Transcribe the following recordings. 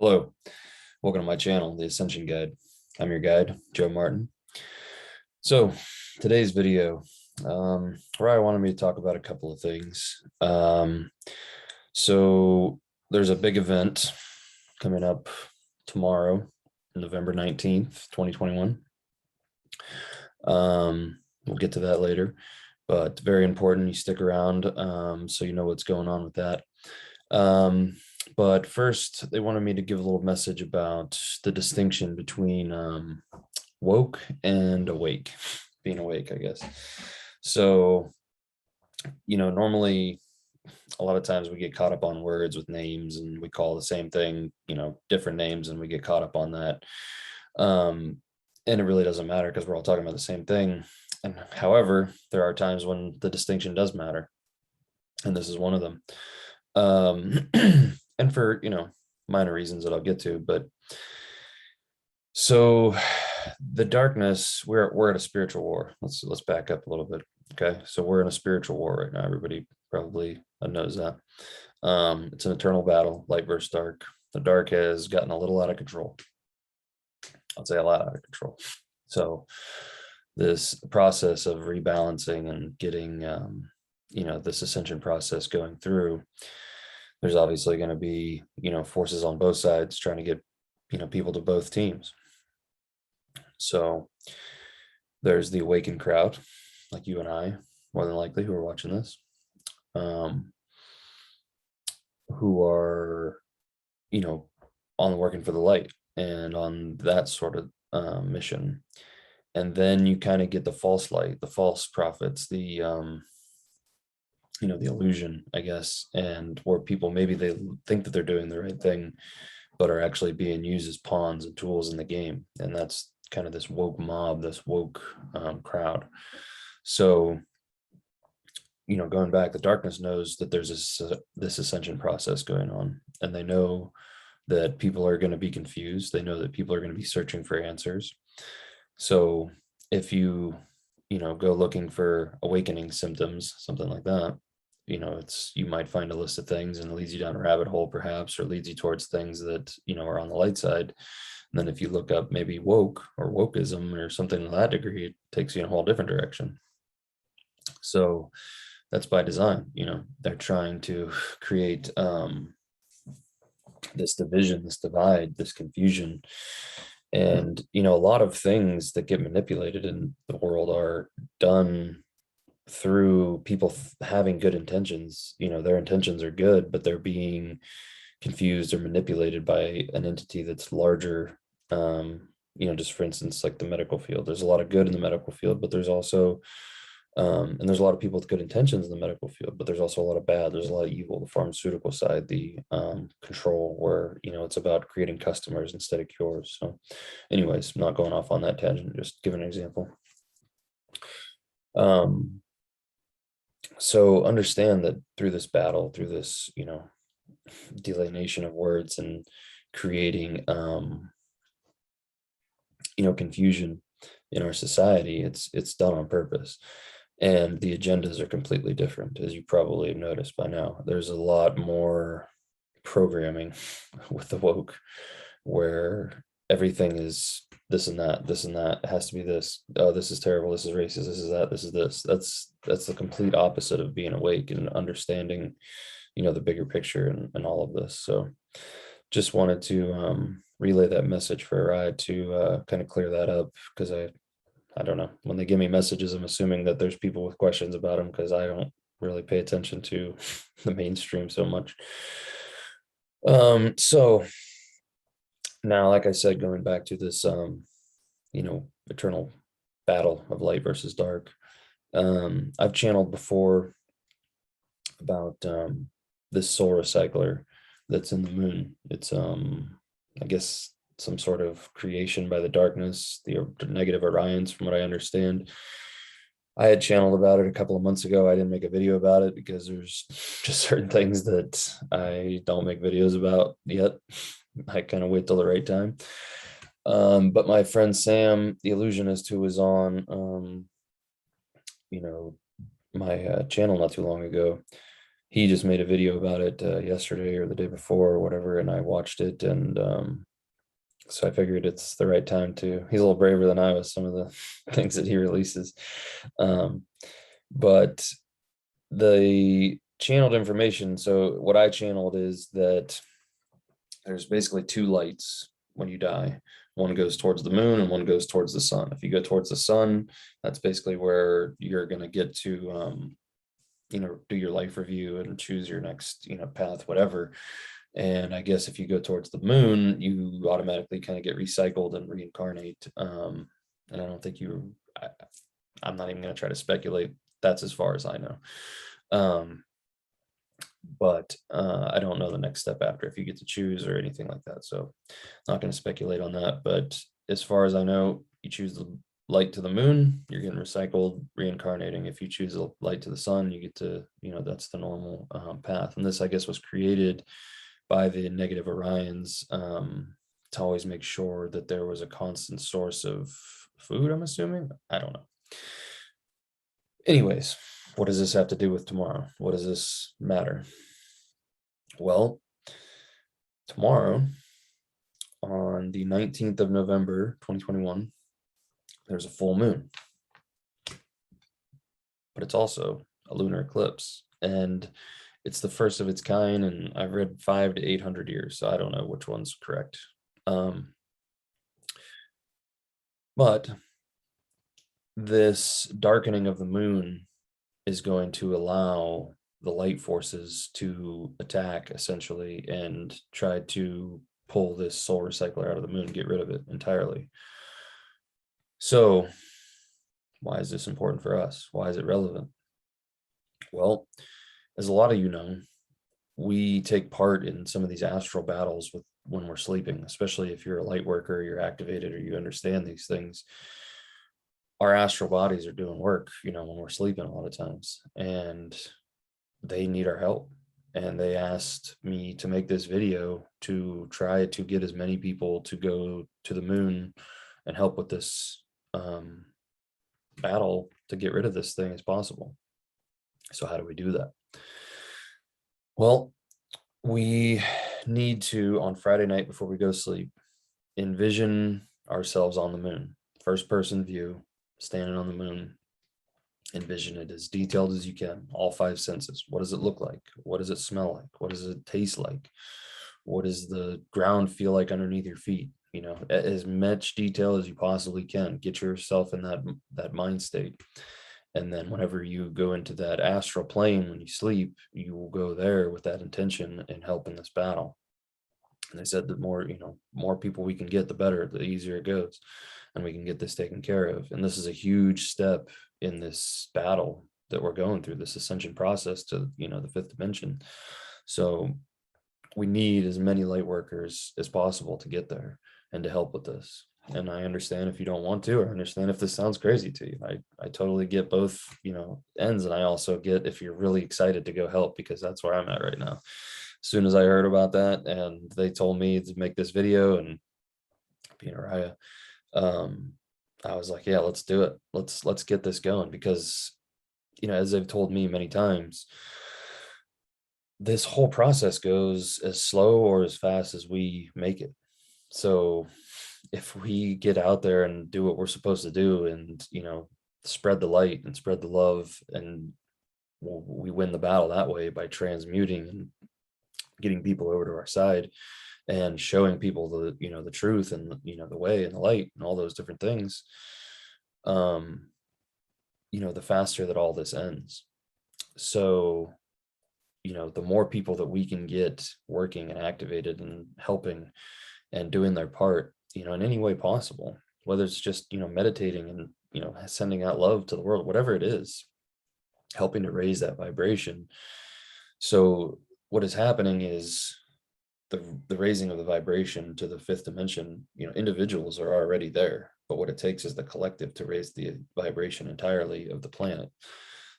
Hello, welcome to my channel, The Ascension Guide. I'm your guide, Joe Martin. So today's video, Ariah wanted me to talk about a couple of things. So there's a big event coming up tomorrow, November 19th, 2021. We'll get to that later, but very important you stick around so you know what's going on with that. But first, they wanted me to give a little message about the distinction between woke and awake, being awake, I guess. So, normally a lot of times we get caught up on words with names and we call the same thing, different names, and we get caught up on that. And it really doesn't matter because we're all talking about the same thing. And however, there are times when the distinction does matter. And this is one of them. And for, minor reasons that I'll get to, but so the darkness, we're at a spiritual war. Let's back up a little bit. Okay. So we're in a spiritual war right now. Everybody probably knows that. It's an eternal battle, light versus dark. The dark has gotten a little out of control. I'd say a lot out of control. So this process of rebalancing and getting, this ascension process going through, there's obviously going to be, forces on both sides trying to get, people to both teams. So there's the awakened crowd, like you and I, more than likely, who are watching this, who are, on working for the light and on that sort of mission. And then you kind of get the false light, the false prophets, the illusion, I guess, and where people maybe they think that they're doing the right thing, but are actually being used as pawns and tools in the game. And that's kind of this woke mob, this woke crowd. So, going back, the darkness knows that there's this ascension process going on, and they know that people are going to be confused. They know that people are going to be searching for answers. So if you go looking for awakening symptoms, something like that, you might find a list of things and it leads you down a rabbit hole perhaps, or leads you towards things that, are on the light side. And then if you look up maybe woke or wokeism or something to that degree, it takes you in a whole different direction. So that's by design. They're trying to create this division, this divide, this confusion. And, a lot of things that get manipulated in the world are done through people having good intentions. Their intentions are good, but they're being confused or manipulated by an entity that's larger. Just for instance, like the medical field, there's a lot of good in the medical field, but there's also, and there's a lot of people with good intentions in the medical field, but there's also a lot of bad. There's a lot of evil, the pharmaceutical side, the control, where, it's about creating customers instead of cures. So anyways, not going off on that tangent, just giving an example. So understand that through this battle, through this, delineation of words and creating, confusion in our society, it's done on purpose. And the agendas are completely different, as you probably have noticed by now. There's a lot more programming with the woke, where everything is this and that, this and that. It has to be this. Oh, this is terrible. This is racist. This is that. This is this. That's the complete opposite of being awake and understanding, the bigger picture and all of this. So just wanted to relay that message for Ariah to kind of clear that up, because I don't know, when they give me messages, I'm assuming that there's people with questions about them, because I don't really pay attention to the mainstream so much. So now, like I said, going back to this, eternal battle of light versus dark, I've channeled before about this soul recycler that's in the moon. It's, I guess, some sort of creation by the darkness, the negative Orions, from what I understand. I had channeled about it a couple of months ago. I didn't make a video about it because there's just certain things that I don't make videos about yet. I kind of wait till the right time. But my friend Sam, the illusionist, who was on, my channel not too long ago, he just made a video about it yesterday or the day before or whatever, and I watched it, and so I figured it's the right time to. He's a little braver than I was, some of the things that he releases, um, but the channeled information. So what I channeled is that there's basically two lights when you die. One goes towards the moon and one goes towards the sun. If you go towards the sun, that's basically where you're going to get to, do your life review and choose your next, path, whatever. And I guess if you go towards the moon, you automatically kind of get recycled and reincarnate. And I don't think I'm not even going to try to speculate. That's as far as I know. But I don't know the next step after, if you get to choose or anything like that. So not going to speculate on that. But as far as I know, you choose the light to the moon, you're getting recycled, reincarnating. If you choose the light to the sun, you get to, that's the normal path. And this, I guess, was created by the negative Orions to always make sure that there was a constant source of food, I'm assuming. I don't know. Anyways, what does this have to do with tomorrow? What does this matter? Well, tomorrow, on the 19th of November, 2021, there's a full moon. But it's also a lunar eclipse. And it's the first of its kind. And I've read 500 to 800 years. So I don't know which one's correct. But this darkening of the moon is going to allow the light forces to attack, essentially, and try to pull this soul recycler out of the moon, get rid of it entirely. So why is this important for us? Why is it relevant? Well, as a lot of you know, we take part in some of these astral battles when we're sleeping, especially if you're a light worker, you're activated, or you understand these things. Our astral bodies are doing work, when we're sleeping a lot of times, and they need our help. And they asked me to make this video to try to get as many people to go to the moon and help with this battle to get rid of this thing as possible. So how do we do that? Well, we need to, on Friday night before we go to sleep, envision ourselves on the moon, first person view, standing on the moon. Envision it as detailed as you can, all 5 senses. What does it look like? What does it smell like? What does it taste like? What does the ground feel like underneath your feet? As much detail as you possibly can. Get yourself in that mind state. And then whenever you go into that astral plane, when you sleep, you will go there with that intention and help in this battle. And they said the more people we can get, the better, the easier it goes, and we can get this taken care of. And this is a huge step in this battle that we're going through, this ascension process to, the fifth dimension. So we need as many light workers as possible to get there and to help with this. And I understand if you don't want to, or understand if this sounds crazy to you. I totally get both, ends. And I also get if you're really excited to go help, because that's where I'm at right now. As soon as I heard about that and they told me to make this video, and being Ariah, I was like, yeah, let's do it. Let's get this going, because, as they've told me many times, this whole process goes as slow or as fast as we make it. So if we get out there and do what we're supposed to do, and, spread the light and spread the love, and we win the battle that way by transmuting and getting people over to our side and showing people the truth and, the way and the light and all those different things, the faster that all this ends. So, the more people that we can get working and activated and helping and doing their part, in any way possible, whether it's just, meditating and, sending out love to the world, whatever it is, helping to raise that vibration. So what is happening is the raising of the vibration to the fifth dimension. Individuals are already there, but what it takes is the collective to raise the vibration entirely of the planet.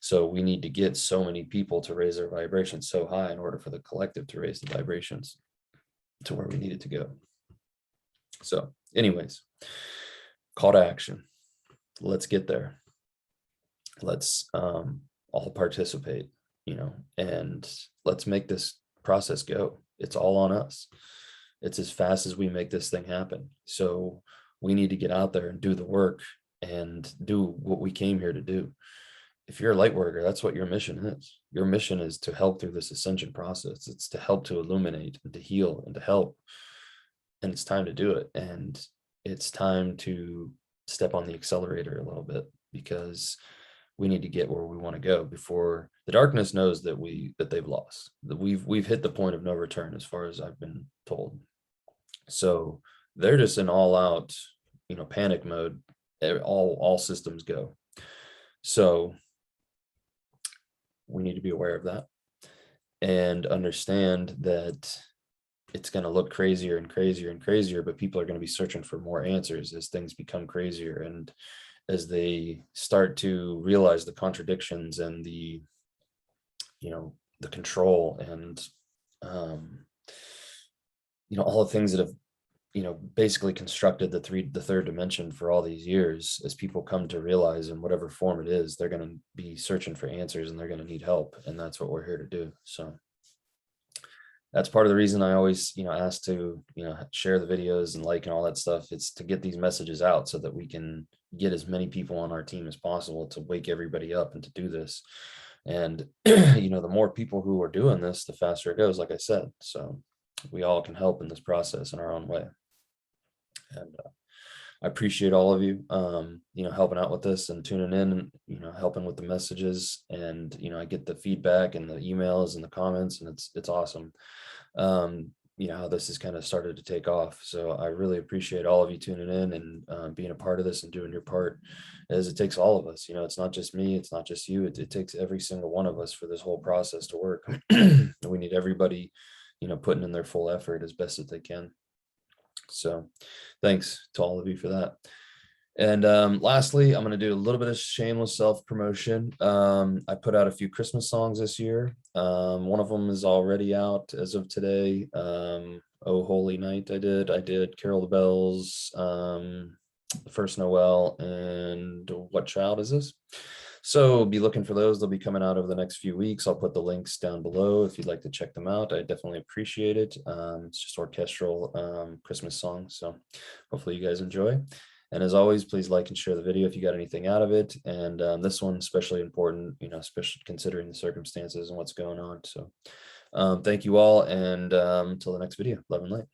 So we need to get so many people to raise their vibration so high in order for the collective to raise the vibrations to where we need it to go. So anyways, call to action. Let's get there. Let's all participate. and let's make this process go. It's all on us. It's as fast as we make this thing happen. So we need to get out there and do the work and do what we came here to do. If you're a light worker, that's what your mission is. Your mission is to help through this ascension process. It's to help, to illuminate, and to heal, and to help. And it's time to do it. And it's time to step on the accelerator a little bit, because we need to get where we want to go before the darkness knows that they've lost, that we've hit the point of no return, as far as I've been told. So they're just in all out, panic mode. All systems go. So we need to be aware of that and understand that it's going to look crazier and crazier and crazier, but people are going to be searching for more answers as things become crazier, and as they start to realize the contradictions and the control and all the things that have basically constructed the third dimension for all these years. As people come to realize, in whatever form it is, they're going to be searching for answers, and they're going to need help, and that's what we're here to do. So that's part of the reason I always ask to share the videos and and all that stuff. It's to get these messages out so that we can get as many people on our team as possible to wake everybody up and to do this. And the more people who are doing this, the faster it goes, like I said. So we all can help in this process in our own way. And I appreciate all of you, helping out with this and tuning in and, helping with the messages. And, I get the feedback and the emails and the comments, and it's awesome. How this has kind of started to take off. So I really appreciate all of you tuning in and being a part of this and doing your part, as it takes all of us. It's not just me, it's not just you. It takes every single one of us for this whole process to work. We need everybody, putting in their full effort as best as they can. So thanks to all of you for that. And lastly, I'm going to do a little bit of shameless self-promotion. I put out a few Christmas songs this year. One of them is already out as of today. Oh Holy Night I did Carol the Bells, The First Noel, and What Child Is This? So be looking for those. They'll be coming out over the next few weeks. I'll put the links down below if you'd like to check them out. I definitely appreciate it. It's just orchestral Christmas songs. So hopefully you guys enjoy. And as always, please like and share the video if you got anything out of it. And this one especially important, especially considering the circumstances and what's going on. So thank you all. And until the next video, love and light.